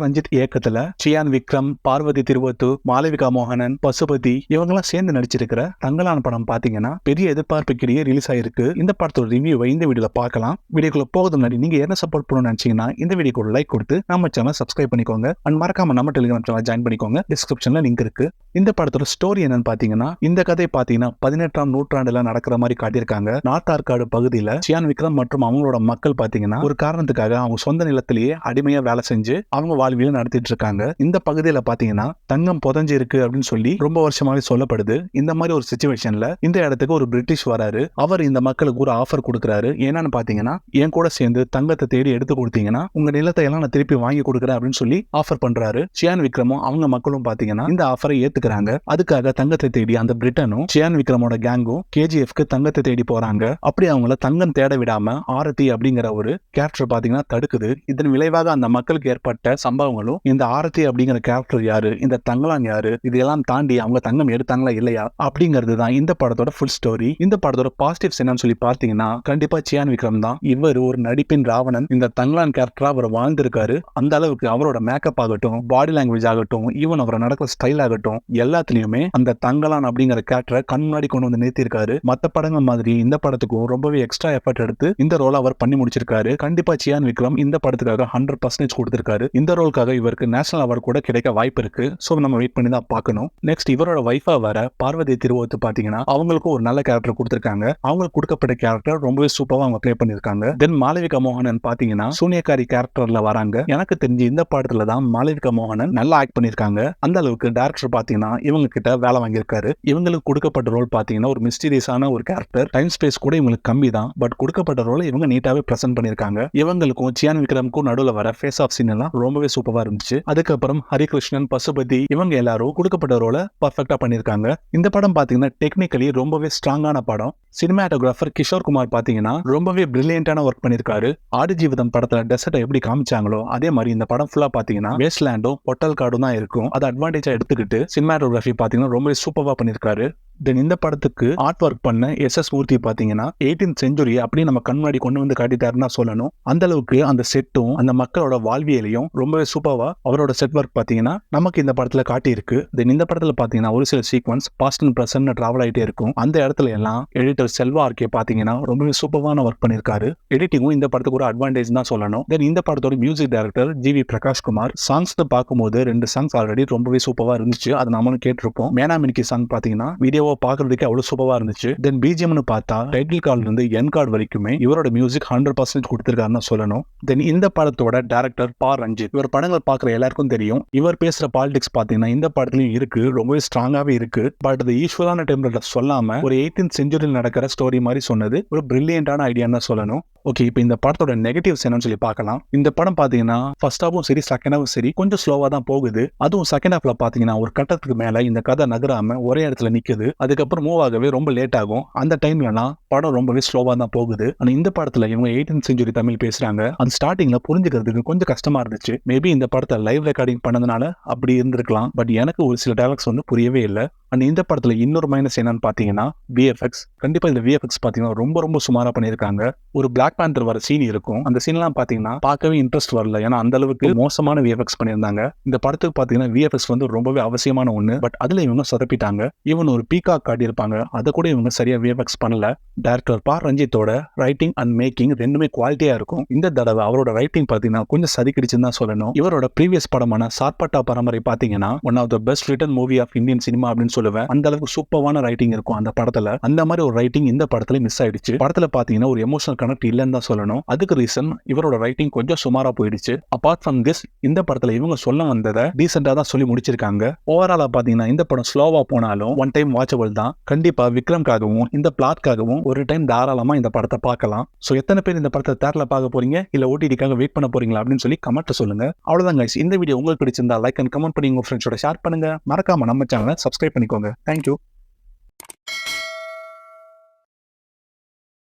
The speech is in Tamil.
ரஞ்சித் இயக்கத்துல சியான் விக்ரம், பார்வதி திருவத்து, மாளவிகா மோகனன், பசுபதி இவங்கெல்லாம் சேர்ந்து நடிச்சிருக்கிற தங்கலான் படம் பாத்தீங்கன்னா பெரிய எதிர்பார்ப்புக்கிடையே ரிலீஸ் ஆயிருக்கு. இந்த படத்தோட ரிவ்யூவை இந்த வீடியோல பார்க்கலாம். வீடியோக்குள்ள போகிறது முன்னாடி நீங்க என்ன சப்போர்ட் பண்ணணும்னு நினைச்சீங்கன்னா இந்த வீடியோக்கு ஒரு லைக் கொடுத்து நம்ம சேனல் சப்ஸ்கிரைப் பண்ணிக்கோங்க. அண்ட் மறக்காம நம்ம டெலிகிராம் சேனல் ஜாயின் பண்ணிக்கோங்க. டிஸ்கிரிப்ஷன்ல லிங்க் இருக்கு. இந்த படத்தோட ஸ்டோரி என்னன்னு பாத்தீங்கன்னா, இந்த கதை பாத்தீங்கன்னா 18ஆம் நூற்றாண்டுல நடக்கிற மாதிரி காட்டியிருக்காங்க. நார்த் ஆர்காடு பகுதியில சியான் விக்ரம் மற்றும் அவங்களோட மக்கள் பாத்தீங்கன்னா ஒரு காரணத்துக்காக அவங்க சொந்த நிலத்திலேயே அடிமையா வேலை செஞ்சு அவங்க வாழ்வியல நடத்திட்டு இருக்காங்க. இந்த பகுதியில பாத்தீங்கன்னா தங்கம் புதஞ்சு இருக்கு அப்படின்னு சொல்லி ரொம்ப வருஷமாவே சொல்லப்படுது. இந்த மாதிரி ஒரு சிச்சுவேஷன்ல இந்த இடத்துக்கு ஒரு பிரிட்டிஷ் வராரு. அவர் இந்த மக்களுக்கு ஒரு ஆஃபர் கொடுக்குறாரு. என்னன்னு பாத்தீங்கன்னா, என் கூட சேர்ந்து தங்கத்தை தேடி எடுத்து கொடுத்தீங்கன்னா உங்க நிலத்தை எல்லாம் நான் திருப்பி வாங்கி கொடுக்குறேன் அப்படின்னு சொல்லி ஆஃபர் பண்றாரு. சியான் விக்ரமும் அவங்க மக்களும் பாத்தீங்கன்னா இந்த ஆஃபரை ஏத்துக்கிறாங்க. அதுக்காக தங்கத்தை தேடி அந்த பிரிட்டனும் சியான் விக்ரமோட கேங்கும் கேஜிஎஃப்க்கு தங்கத்தை தேடி போறாங்க. அப்படி அவங்கள தங்கம் தேட விடாம ஆரத்தி அப்படிங்கிற ஒரு கேரக்டர் பாத்தீங்கன்னா தடுக்குது. இதன் விளைவாக அந்த மக்களுக்கு ஏற்பட்ட சம்பவங்களும், இந்த ஆரத்தி அப்படிங்கிற கேரக்டர் யாரு, இந்த தங்கலான் யாரு, இதெல்லாம் தாண்டி அவங்க தங்கம் எடுத்தாங்களா இல்லையா அப்படிங்கிறது தான் இந்த படத்தோட ஃபுல் ஸ்டோரி. இந்த படத்தோட பாசிட்டிவ்ஸ் என்னன்னு சொல்லி பார்த்தீங்கன்னா, கண்டிப்பா சியான் விக்ரம் தான். இவர் ஒரு நடிப்பின் ராவணன். இந்த தங்கலான் கேரக்டரா அவர் வாழ்ந்திருக்காரு. அந்த அளவுக்கு அவரோட மேக்கப் ஆகட்டும், பாடி லாங்குவேஜ் ஆகட்டும், ஈவன் அவரை நடக்கிற ஸ்டைல் ஆகட்டும், எல்லாத்துலயுமே அந்த தங்கலான் அப்படிங்கிற கேரக்டரை கண் முன்னாடி கொண்டு வந்து நிறுத்திருக்காரு. மற்ற படங்கள் மாதிரி இந்த படத்துக்கும் ரொம்பவே எக்ஸ்ட்ரா எஃபர்ட் எடுத்து இந்த ரோலை அவர் பண்ணி முடிச்சிருக்காரு. கண்டிப்பா சியான் விக்ரம் இந்த படத்துக்காக 100% கொடுத்திருக்காரு. இந்த ரோலுக்காக இவருக்கு நேஷனல் அவார்டு கூட கிடைக்க வாய்ப்பு இருக்கு. சோ நம்ம வெயிட் பண்ணி தான் பார்க்கணும். நெக்ஸ்ட் இவரோட வைஃபா வர பார்வதி திருவோத்து பாத்தீங்கன்னா அவங்களுக்கும் ஒரு நல்ல கேரக்டர் கொடுத்திருக்காங்க. அவங்களுக்கு கொடுக்கப்பட்ட கேரக்டர் ரொம்பவே சூப்பரா அவங்க ப்ளே பண்ணிருக்காங்க. தென் மாளவிகா மோகனன் பாத்தீங்கன்னா சூனியக்காரி கேரக்டர்ல வராங்க. எனக்கு தெரிஞ்சு இந்த படத்துல தான் மாளவிகா மோகனன் நல்லா ஆக்ட் பண்ணிருக்காங்க. அந்த அளவுக்கு டைரக்டர் பாத்தீங்கன்னா இவங்க கிட்ட வேலை வாங்கியிருக்காரு. இவங்களுக்கு கொடுக்கப்பட்ட ரோல் பாத்தீங்கன்னா ஒரு மிஸ்டீரியஸான ஒரு கேரக்டர். டைம் ஸ்பேஸ் கூட இவங்களுக்கு கம்மி தான். பட் கொடுக்கப்பட்ட ரோலை இவங்க நீட்டாவே பிரசன்ட் பண்ணிருக்காங்க. இவங்களுக்கும் சியான் விக்ரமுக்கும் நடுவுல வர ஃபேஸ் ஆஃப் சீன் எல்லாம் ரொம்பவே சூப்பரா இருந்துச்சு. அதுக்கப்புறம் ஹரிகிருஷ்ணன், பசுபதி இவங்க எல்லாரும் கொடுக்கப்பட்ட ரோலை பர்ஃபெக்டா பண்ணிருக்காங்க. இந்த படம் பாத்தீங்கன்னா டெக்னிக்கலி ரொம்பவே ஸ்ட்ராங்கான படம். சினிமாட்டோகிராஃபர் கிஷோர் குமார் பாத்தீங்கன்னா ரொம்பவே பிரில்லியன்டான ஒர்க் பண்ணிருக்காரு. ஆடு ஜீவிதம் படத்துல டெசர்ட்டை எப்படி காமிச்சாங்களோ அதே மாதிரி இந்த படம் ஃபுல்லா பாத்தீங்கன்னா வேஸ்ட்லேண்டும் பொட்டல் காடும் தான் இருக்கும். அதை அட்வான்டேஜா எடுத்துக்கிட்டு சினிமாட்டோகிராஃபி பாத்தீங்கன்னா ரொம்பவே சூப்பரா பண்ணிருக்காரு. தென் இந்த படத்துக்கு ஆர்ட் ஒர்க் பண்ண எஸ் மூர்த்தி பாத்தீங்கன்னா 18th செஞ்சுரி அப்படி நம்ம கண் முன்னாடி கொண்டு வந்து காட்டிட்டாருன்னா சொல்லணும். அந்த அளவுக்கு அந்த செட்டும் அந்த மக்களோட வாழ்வியலையும் ரொம்பவே சூப்பரா அவரோட செட் ஒர்க் பாத்தீங்கன்னா நமக்கு இந்த படத்துல காட்டி இருக்கு. தென் இந்த படத்துல பாத்தீங்கன்னா ஒரு சில sequence past and present travel ஆயிட்டே இருக்கும். அந்த இடத்துல எல்லாம் எடிட்டர் செல்வா ஆர்கே பாத்தீங்கன்னா ரொம்பவே சூப்பரான ஒர்க் பண்ணிருக்காரு. எடிட்டிங்கும் இந்த படத்துக்கு ஒரு அட்வான்டேஜ் தான் சொல்லணும். தென் இந்த படத்தோட music director GV Prakash Kumar. Songs பார்க்கும்போது 2 சாங்ஸ் ஆல்ரெடி ரொம்பவே சூப்பரா இருந்துச்சு. அதை நம்மளும் கேட்டிருப்போம். மேனாமினிக்கு சாங் பாத்தீங்கன்னா வீடியோ பாக்குறதுக்கு அவ்வளவு சூப்பரா இருந்துச்சு. தென் பிஜிஎம்னு பார்த்தா டைட்டில் கார்டுல இருந்து என் கார்டு வரைக்குமே இவரோட மியூசிக் 100% கொடுத்திருக்காருன்னு சொல்லணும். தென் இந்த படத்தோட டைரக்டர் ரஞ்சித். இவர் படங்கள் பாக்குற எல்லாருக்கும் தெரியும். இவர் பேசுற பாலிடிக்ஸ் பாத்தீங்கன்னா இந்த படத்துலயும் இருக்கு. ரொம்பவே ஸ்ட்ராங்காவே இருக்கு. பட் அது யூஸ்வலான டைம்ல சொல்லாம ஒரு 18th செஞ்சுரியில் நடக்கிற ஸ்டோரி மாதிரி சொன்னது ஒரு பிரில்லியன்டான ஐடியான்னு சொல்லணும். ஓகே, இப்போ இந்த படத்தோட நெகட்டிவ்ஸ் என்னன்னு சொல்லி பார்க்கலாம். இந்த படம் பாத்தீங்கன்னா ஃபர்ஸ்ட் ஹாஃபும் சரி செகண்ட் ஹாஃபும் சரி கொஞ்சம் ஸ்லோவா தான் போகுது. அதுவும் செகண்ட் ஹாஃப்ல பாத்தீங்கன்னா ஒரு கட்டத்துக்கு மேல இந்த கதை நகராம ஒரே இடத்துல நிக்குது. அதுக்கப்புறம் மூவ் ஆகவே ரொம்ப லேட் ஆகும். அந்த டைம்லலாம் படம் ரொம்பவே ஸ்லோவா தான் போகுது. ஆனா இந்த படத்துல இவங்க 18th செஞ்சுரி தமிழ் பேசுறாங்க. அந்த ஸ்டார்டிங்ல புரிஞ்சுக்கிறதுக்கு கொஞ்சம் கஷ்டமா இருந்துச்சு. மேபி இந்த படத்தை லைவ் ரெக்கார்டிங் பண்ணதுனால அப்படி இருந்திருக்கலாம். பட் எனக்கு ஒரு சில டைலாக்ஸ் வந்து புரியவே இல்லை. அண்ட் இந்த படத்துல இன்னொரு மைனஸ் என்னன்னு பாத்தீங்கன்னா விஎஃப்எக்ஸ். கண்டிப்பா இந்த விஎஃப்எக்ஸ் பாத்தீங்கன்னா ரொம்ப சுமாரா பண்ணிருக்காங்க. ஒரு பிளாக் பேந்தர் வர சீன் இருக்கும். அந்த சீன் எல்லாம் பாத்தீங்கன்னா பார்க்கவே இன்ட்ரெஸ்ட் வரல. ஏன்னா அந்த அளவுக்கு மோசமான விஎஃப்எக்ஸ் பண்ணியிருந்தாங்க. இந்த படத்துக்கு பாத்தீங்கன்னா விஎஃப்எக்ஸ் வந்து ரொம்பவே அவசியமான ஒண்ணு. பட் அதுல இவங்க சொதப்பிட்டாங்க. இவன் ஒரு பீகாக் காட்டி இருப்பாங்க. அதை கூட இவங்க சரியா விஎஃப்எக்ஸ் பண்ணல. டைரக்டர் ரஞ்சித்தோட ரைட்டிங் அண்ட் மேக்கிங் ரெண்டுமே குவாலிட்டியா இருக்கும். இந்த தடவை அவரோட ரைட்டிங் பாத்தீங்கன்னா கொஞ்சம் சதிக்கிடுச்சுன்னு தான் சொல்லணும். இவரோட ப்ரீவியஸ் படமான சார்பட்டா பரம்பரை பாத்தீங்கன்னா one of the best written movie of Indian cinema அப்படின்னு சொல்லுவேன். அந்த அளவுக்கு சூப்பரான ரைட்டிங் இருக்கும் அந்த படத்துல. அந்த மாதிரி ஒரு ரைட்டிங் இந்த படத்துல மிஸ் ஆயிடுச்சு. படத்துல பாத்தீங்கன்னா ஒரு எமோஷனல் கனெக்ட் இல்லன்னு தான் சொல்லணும். அதுக்கு ரீசன் இவரோட ரைட்டிங் கொஞ்சம் சுமாரா போயிடுச்சு. அபார்ட் ஃப்ரம் திஸ் இந்த படத்துல இவங்க சொல்ல வந்ததை டீசெண்டா தான் சொல்லி முடிச்சிருக்காங்க. ஓவராலா பாத்தீங்கன்னா இந்த படம் ஸ்லோவா போனாலும் ஒன் டைம் வாட்சபிள் தான். கண்டிப்பா விக்ரம்காகவும் இந்த பிளாட்காகவும் ஒரு டைம் தாராளமா இந்த படத்தை பார்க்கலாம். சோ எத்தனை பேர் இந்த படத்தை தேட்டர்ல பார்க்க போறீங்க இல்ல ஓடிடிக்காக வெயிட் பண்ண போறீங்களா அப்படின்னு சொல்லி கமெண்ட்ல சொல்லுங்க. அவ்வளவுதான் கைஸ். இந்த வீடியோ உங்களுக்கு பிடிச்சிருந்தா லைக் அண்ட் கமெண்ட் பண்ணி உங்க ஃப்ரெண்ட்ஸோட ஷேர் பண்ணுங்க. மறக்காம நம்ம சேனலை சப்ஸ்கிரைப் பண்ணிக்கோங்க. Thank you.